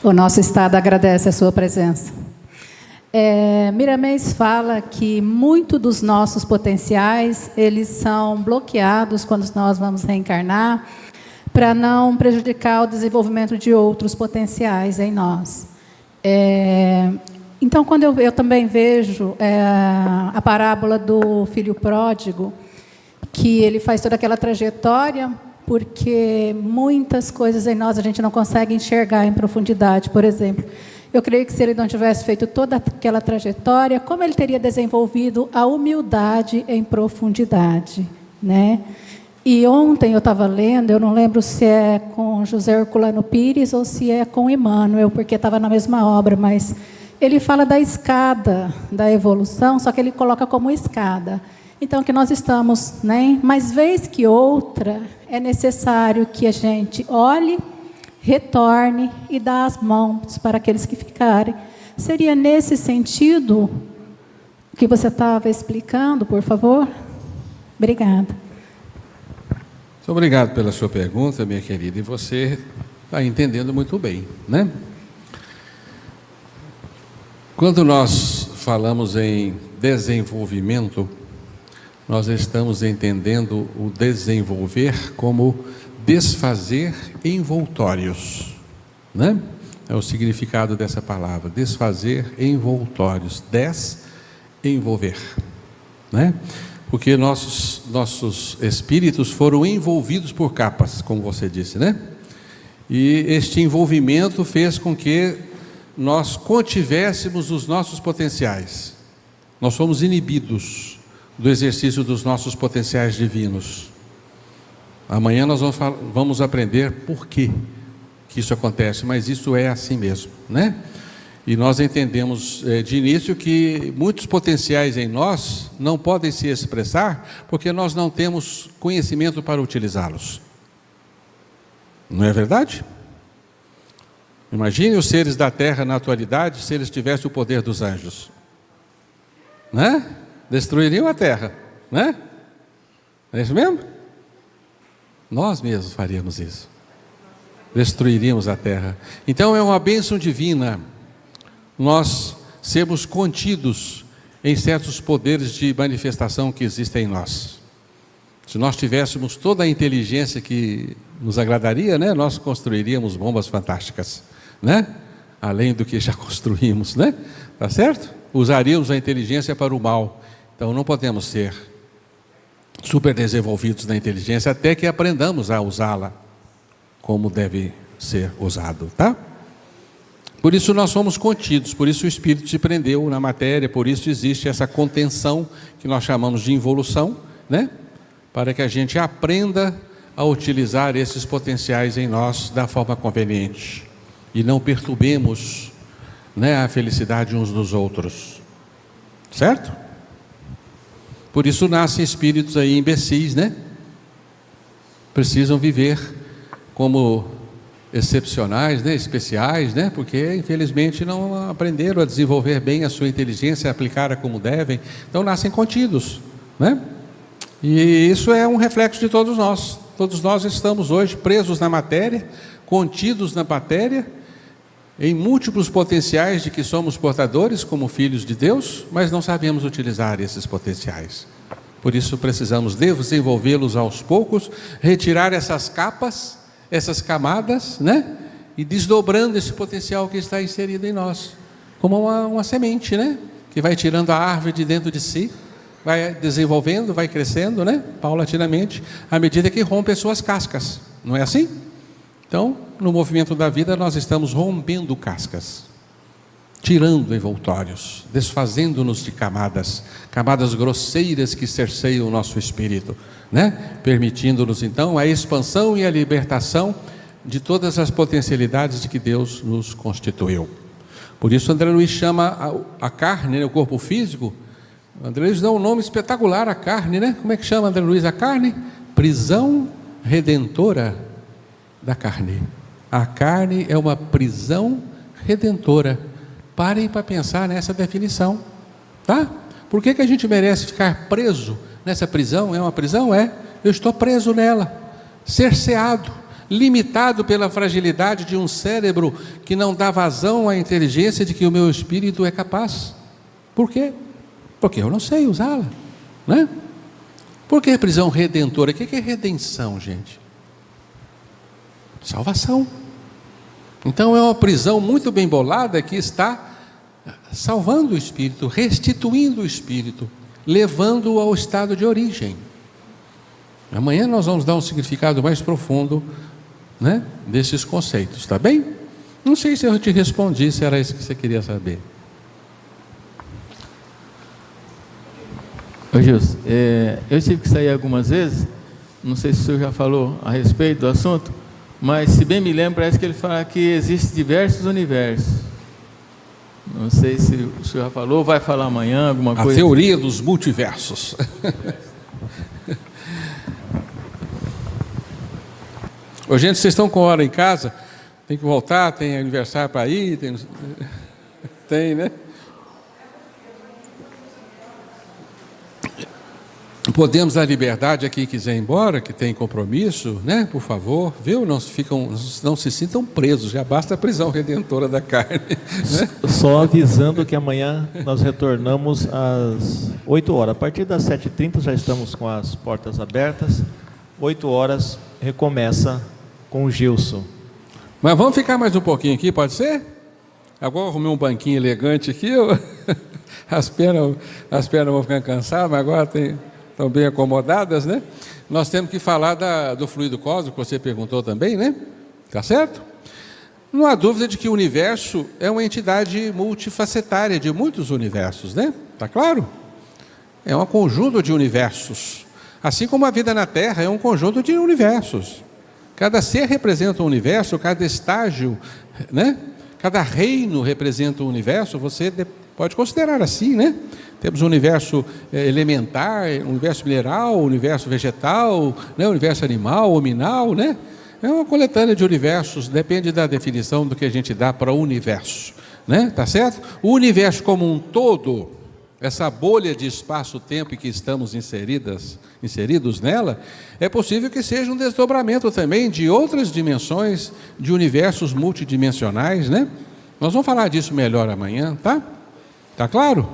O nosso Estado agradece a sua presença. Miramês fala que muito dos nossos potenciais, eles são bloqueados quando nós vamos reencarnar, para não prejudicar o desenvolvimento de outros potenciais em nós. Então, quando eu também vejo a parábola do filho pródigo, que ele faz toda aquela trajetória, porque muitas coisas em nós a gente não consegue enxergar em profundidade. Por exemplo, eu creio que se ele não tivesse feito toda aquela trajetória, como ele teria desenvolvido a humildade em profundidade, né? E ontem eu estava lendo, eu não lembro se é com José Herculano Pires ou se é com Emmanuel, porque estava na mesma obra, mas ele fala da escada da evolução, só que ele coloca como escada. Então, que nós estamos, né? Mas vez que outra, é necessário que a gente olhe, retorne e dá as mãos para aqueles que ficarem. Seria nesse sentido que você estava explicando, por favor? Obrigada. Muito obrigado pela sua pergunta, minha querida. E você está entendendo muito bem, né? Quando nós falamos em desenvolvimento, nós estamos entendendo o desenvolver como desfazer envoltórios, né? É o significado dessa palavra, desfazer envoltórios, desenvolver, né? Porque nossos espíritos foram envolvidos por capas, como você disse, né? E este envolvimento fez com que nós contivéssemos os nossos potenciais. Nós fomos inibidos do exercício dos nossos potenciais divinos. Amanhã nós vamos aprender por que isso acontece, mas isso é assim mesmo, né? E nós entendemos de início que muitos potenciais em nós não podem se expressar porque nós não temos conhecimento para utilizá-los. Não é verdade? Imagine os seres da Terra na atualidade se eles tivessem o poder dos anjos, né? Destruiriam a Terra, né? É isso mesmo? Nós mesmos faríamos isso. Destruiríamos a Terra. Então é uma bênção divina nós sermos contidos em certos poderes de manifestação que existem em nós. Se nós tivéssemos toda a inteligência que nos agradaria, né, nós construiríamos bombas fantásticas, né? Além do que já construímos, né? Tá certo? Usaríamos a inteligência para o mal. Então não podemos ser super desenvolvidos na inteligência até que aprendamos a usá-la como deve ser usado, tá? Por isso nós somos contidos, por isso o Espírito se prendeu na matéria, por isso existe essa contenção que nós chamamos de involução, né? Para que a gente aprenda a utilizar esses potenciais em nós da forma conveniente e não perturbemos, né, a felicidade uns dos outros, certo? Por isso nascem espíritos aí imbecis, né? Precisam viver como excepcionais, né? Especiais, né? Porque infelizmente não aprenderam a desenvolver bem a sua inteligência, aplicá-la como devem, então nascem contidos, né? E isso é um reflexo de todos nós. Todos nós estamos hoje presos na matéria, contidos na matéria, em múltiplos potenciais de que somos portadores como filhos de Deus, mas não sabemos utilizar esses potenciais. Por isso precisamos desenvolvê-los aos poucos, retirar essas capas, essas camadas, né? E desdobrando esse potencial que está inserido em nós, como uma semente, né? Que vai tirando a árvore de dentro de si, vai desenvolvendo, vai crescendo, né? Paulatinamente, à medida que rompe as suas cascas. Não é assim? Então, no movimento da vida, nós estamos rompendo cascas, tirando envoltórios, desfazendo-nos de camadas grosseiras que cerceiam o nosso espírito, né? Permitindo-nos, então, a expansão e a libertação de todas as potencialidades de que Deus nos constituiu. Por isso, André Luiz chama a carne, né, o corpo físico, André Luiz dá um nome espetacular à carne, né? Como é que chama, André Luiz, a carne? Prisão redentora da carne. A carne é uma prisão redentora. Parem para pensar nessa definição, tá? Por que a gente merece ficar preso nessa prisão? É uma prisão? É. Eu estou preso nela, cerceado, limitado pela fragilidade de um cérebro que não dá vazão à inteligência de que o meu espírito é capaz. Por quê? Porque eu não sei usá-la, né? Por que prisão redentora? O que é redenção, gente? Salvação. Então é uma prisão muito bem bolada que está salvando o espírito, restituindo o espírito, levando-o ao estado de origem. Amanhã nós vamos dar um significado mais profundo, né, desses conceitos, tá bem? Não sei se eu te respondi, se era isso que você queria saber. Ô Gilson, eu tive que sair algumas vezes, não sei se o senhor já falou a respeito do assunto, mas se bem me lembro, parece que ele fala que existem diversos universos. Não sei se o senhor já falou, vai falar amanhã alguma coisa. A teoria dos multiversos. Ô, gente, vocês estão com hora em casa? Tem que voltar, tem aniversário para ir, tem, né? Podemos dar liberdade a quem quiser ir embora, que tem compromisso, né? Por favor, viu? Não se sintam presos, já basta a prisão redentora da carne, né? Só avisando que amanhã nós retornamos às 8 horas. A partir das 7h30 já estamos com as portas abertas. 8 horas recomeça com o Gilson. Mas vamos ficar mais um pouquinho aqui, pode ser? Agora eu arrumei um banquinho elegante aqui, as pernas vão ficar cansadas, mas agora estão bem acomodadas, né? Nós temos que falar do fluido cósmico, que você perguntou também, né? Tá certo? Não há dúvida de que o universo é uma entidade multifacetária de muitos universos, né? Tá claro? É um conjunto de universos. Assim como a vida na Terra é um conjunto de universos. Cada ser representa um universo, cada estágio, né? Cada reino representa um universo, você pode considerar assim, né? Temos o universo elementar, o universo mineral, o universo vegetal, né? O universo animal, hominal, né? É uma coletânea de universos, depende da definição do que a gente dá para o universo, né? Tá certo? O universo como um todo, essa bolha de espaço-tempo em que estamos inseridos nela, é possível que seja um desdobramento também de outras dimensões, de universos multidimensionais, né? Nós vamos falar disso melhor amanhã, tá? Tá claro?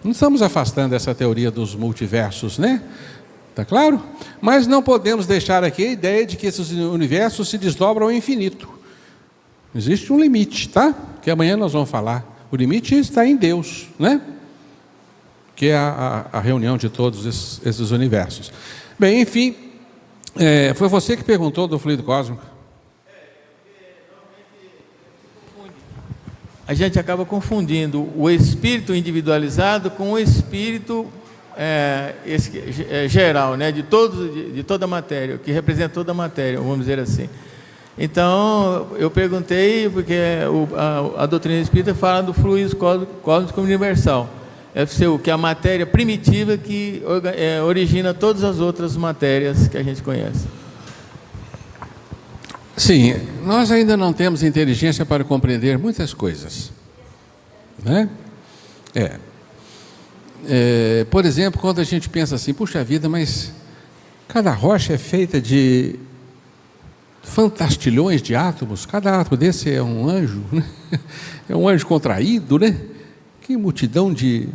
Não estamos afastando essa teoria dos multiversos, né? Tá claro? Mas não podemos deixar aqui a ideia de que esses universos se desdobram ao infinito. Existe um limite, tá? Que amanhã nós vamos falar. O limite está em Deus, né? Que é a reunião de todos esses universos. Bem, enfim, foi você que perguntou do fluido cósmico. A gente acaba confundindo o espírito individualizado com o espírito geral, né? de toda a matéria, que representa toda a matéria, vamos dizer assim. Então, eu perguntei, porque a doutrina espírita fala do fluido cósmico universal. Deve ser o que é a matéria primitiva que origina todas as outras matérias que a gente conhece. Sim, nós ainda não temos inteligência para compreender muitas coisas, né? Por exemplo, quando a gente pensa assim, puxa vida, mas cada rocha é feita de fantastilhões de átomos, cada átomo desse é um anjo, né? É um anjo contraído, né? Que multidão de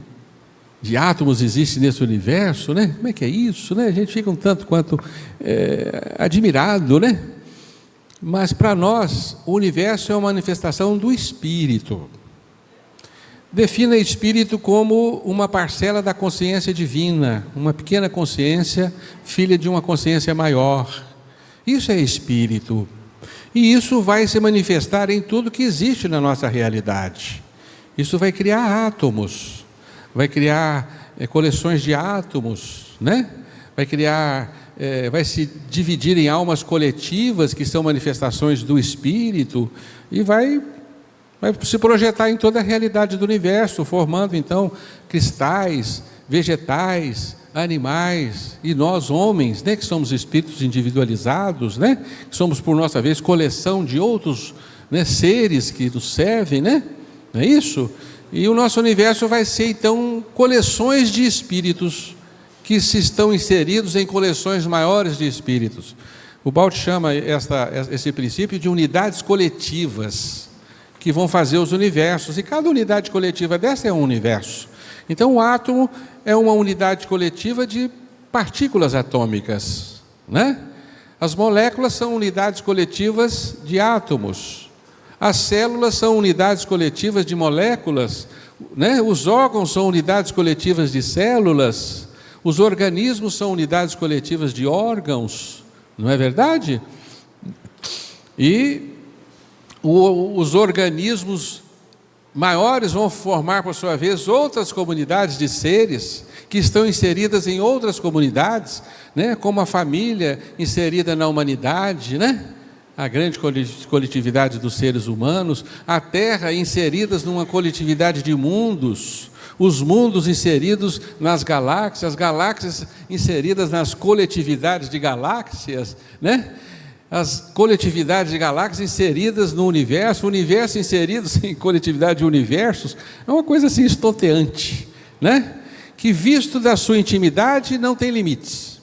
átomos existe nesse universo, né? Como é que é isso, né? A gente fica um tanto quanto admirado, né? Mas para nós, o universo é uma manifestação do Espírito. Defina Espírito como uma parcela da consciência divina, uma pequena consciência, filha de uma consciência maior. Isso é Espírito. E isso vai se manifestar em tudo que existe na nossa realidade. Isso vai criar átomos, vai criar coleções de átomos, né? Vai se dividir em almas coletivas, que são manifestações do Espírito, e vai se projetar em toda a realidade do universo, formando então cristais, vegetais, animais, e nós homens, né, que somos espíritos individualizados, né, que somos por nossa vez coleção de outros, né, seres que nos servem, né? Não é isso? E o nosso universo vai ser então coleções de espíritos que se estão inseridos em coleções maiores de espíritos. O Baldi chama esse princípio de unidades coletivas, que vão fazer os universos, e cada unidade coletiva dessa é um universo. Então, o átomo é uma unidade coletiva de partículas atômicas, né? As moléculas são unidades coletivas de átomos. As células são unidades coletivas de moléculas, né? Os órgãos são unidades coletivas de células. Os organismos são unidades coletivas de órgãos, não é verdade? E os organismos maiores vão formar, por sua vez, outras comunidades de seres que estão inseridas em outras comunidades, né? Como a família inserida na humanidade, né? A grande coletividade dos seres humanos, a Terra inseridas numa coletividade de mundos, os mundos inseridos nas galáxias, as galáxias inseridas nas coletividades de galáxias, né? As coletividades de galáxias inseridas no universo, o universo inserido em coletividade de universos, é uma coisa assim estonteante, né? Que visto da sua intimidade não tem limites.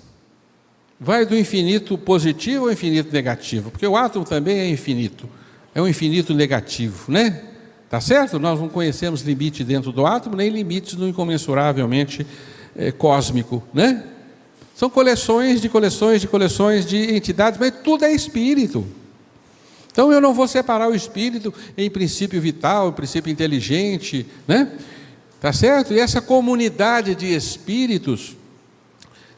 Vai do infinito positivo ao infinito negativo, porque o átomo também é infinito, é um infinito negativo, né? Tá certo? Nós não conhecemos limite dentro do átomo, nem limites no incomensuravelmente cósmico, né? São coleções de entidades, mas tudo é espírito. Então eu não vou separar o espírito em princípio vital, em princípio inteligente, né? Tá certo? E essa comunidade de espíritos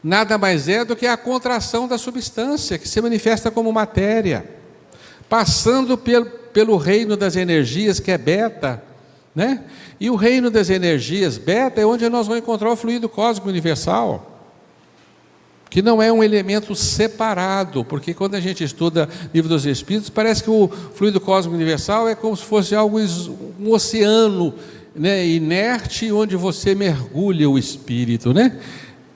nada mais é do que a contração da substância, que se manifesta como matéria, passando pelo reino das energias, que é beta, né? E o reino das energias beta é onde nós vamos encontrar o fluido cósmico universal, que não é um elemento separado, porque quando a gente estuda o Livro dos Espíritos, parece que o fluido cósmico universal é como se fosse um oceano, né, inerte, onde você mergulha o espírito, né?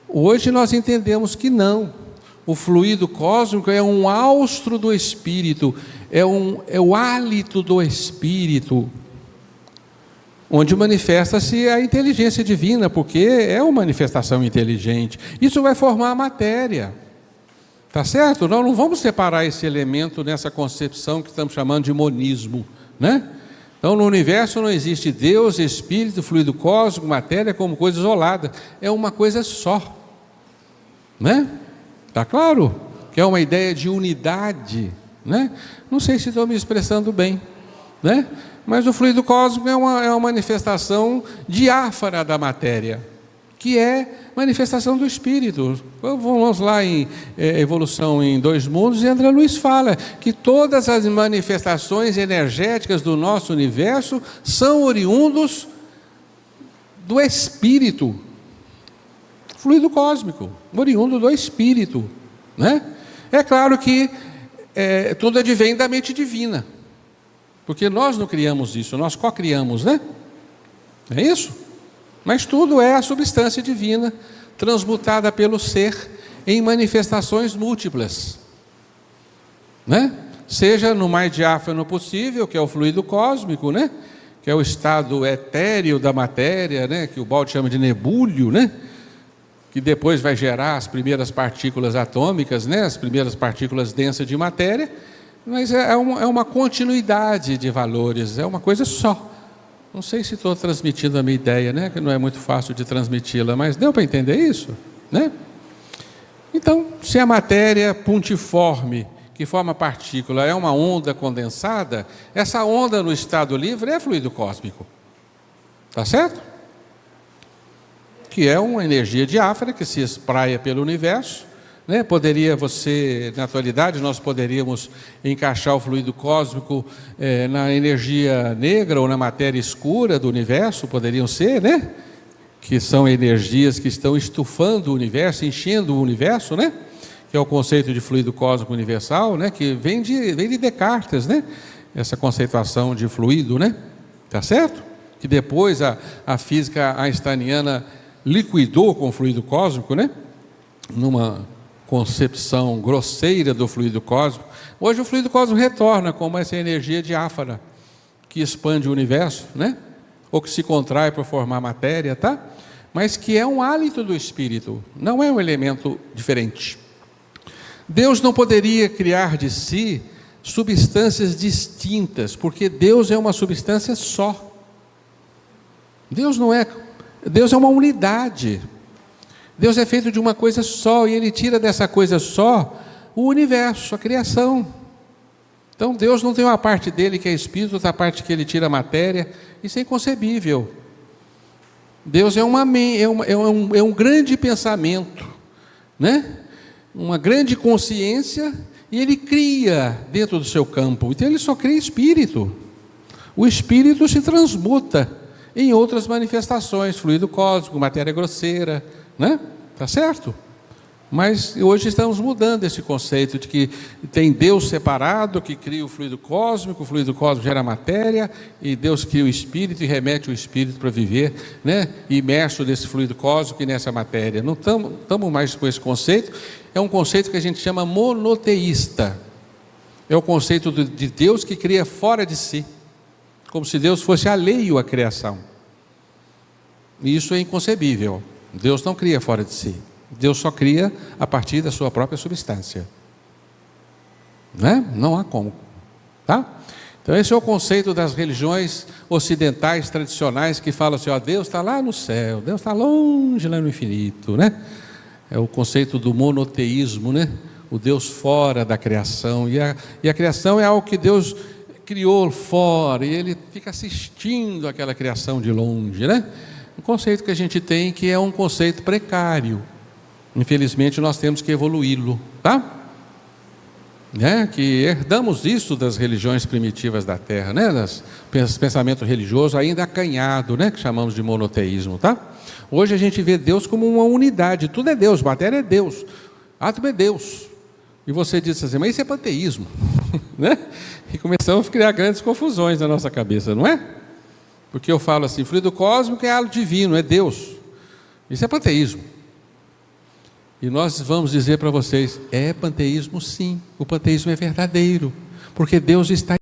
Hoje nós entendemos que não. O fluido cósmico é um austro do espírito, é o hálito do espírito, onde manifesta-se a inteligência divina, porque é uma manifestação inteligente. Isso vai formar a matéria, tá certo? Nós não vamos separar esse elemento nessa concepção que estamos chamando de monismo, né? Então, no universo não existe Deus, espírito, fluido cósmico, matéria como coisa isolada, é uma coisa só, né? Tá claro? Que é uma ideia de unidade, né? Não sei se estou me expressando bem, né? Mas o fluido cósmico é uma manifestação diáfana da matéria, que é manifestação do espírito. Vamos lá em Evolução em Dois Mundos, e André Luiz fala que todas as manifestações energéticas do nosso universo são oriundos do espírito, fluido cósmico, oriundo do espírito, né? É claro que tudo advém da mente divina, porque nós não criamos isso, nós co-criamos, né? É isso? Mas tudo é a substância divina transmutada pelo ser em manifestações múltiplas, né? Seja no mais diáfano possível, que é o fluido cósmico, né? Que é o estado etéreo da matéria, né? Que o Baldi chama de nebúlio, né? Que depois vai gerar as primeiras partículas atômicas, né? As primeiras partículas densas de matéria. Mas é uma continuidade de valores, é uma coisa só. Não sei se estou transmitindo a minha ideia, né? Que não é muito fácil de transmiti-la, mas deu para entender isso, né? Então, se a matéria puntiforme, que forma partícula, é uma onda condensada, essa onda no estado livre é fluido cósmico. Tá certo? Que é uma energia diáfana que se espraia pelo universo, né? Na atualidade, nós poderíamos encaixar o fluido cósmico na energia negra ou na matéria escura do universo, poderiam ser, né? Que são energias que estão estufando o universo, enchendo o universo, né? Que é o conceito de fluido cósmico universal, né? Que vem de Descartes, né? Essa conceituação de fluido, né? Tá certo? Que depois a física einsteiniana liquidou com o fluido cósmico, né? Numa concepção grosseira do fluido cósmico. Hoje o fluido cósmico retorna como essa energia diáfana que expande o universo, né? Ou que se contrai para formar matéria, tá? Mas que é um hálito do espírito, não é um elemento diferente. Deus não poderia criar de si substâncias distintas, porque Deus é uma substância só. Deus é uma unidade. Deus é feito de uma coisa só, e Ele tira dessa coisa só o universo, a criação. Então Deus não tem uma parte dele que é espírito, outra parte que Ele tira a matéria. Isso é inconcebível. Deus é um grande pensamento, né? Uma grande consciência, e Ele cria dentro do seu campo. Então Ele só cria espírito. O espírito se transmuta em outras manifestações, fluido cósmico, matéria grosseira, né? Tá certo? Mas hoje estamos mudando esse conceito de que tem Deus separado, que cria o fluido cósmico gera matéria, e Deus cria o espírito e remete o espírito para viver, né, imerso nesse fluido cósmico e nessa matéria. Não estamos mais com esse conceito. É um conceito que a gente chama monoteísta. É o conceito de Deus que cria fora de si, como se Deus fosse alheio à criação. E isso é inconcebível. Deus não cria fora de si. Deus só cria a partir da sua própria substância, né? Não há como, tá? Então esse é o conceito das religiões ocidentais tradicionais, que falam assim, ó, Deus está lá no céu, Deus está longe lá no infinito, né? É o conceito do monoteísmo, né? O Deus fora da criação, e a criação é algo que Deus criou fora, e Ele fica assistindo aquela criação de longe, né? Um conceito que a gente tem, que é um conceito precário. Infelizmente nós temos que evoluí-lo, tá? Que herdamos isso das religiões primitivas da Terra, né? Pensamento religioso ainda acanhado, né? Que chamamos de monoteísmo, tá? Hoje a gente vê Deus como uma unidade, tudo é Deus, matéria é Deus, átomo é Deus. E você diz assim, mas isso é panteísmo, né? E começamos a criar grandes confusões na nossa cabeça, não é? Porque eu falo assim, fluido cósmico é algo divino, é Deus. Isso é panteísmo. E nós vamos dizer para vocês, é panteísmo sim, o panteísmo é verdadeiro, porque Deus está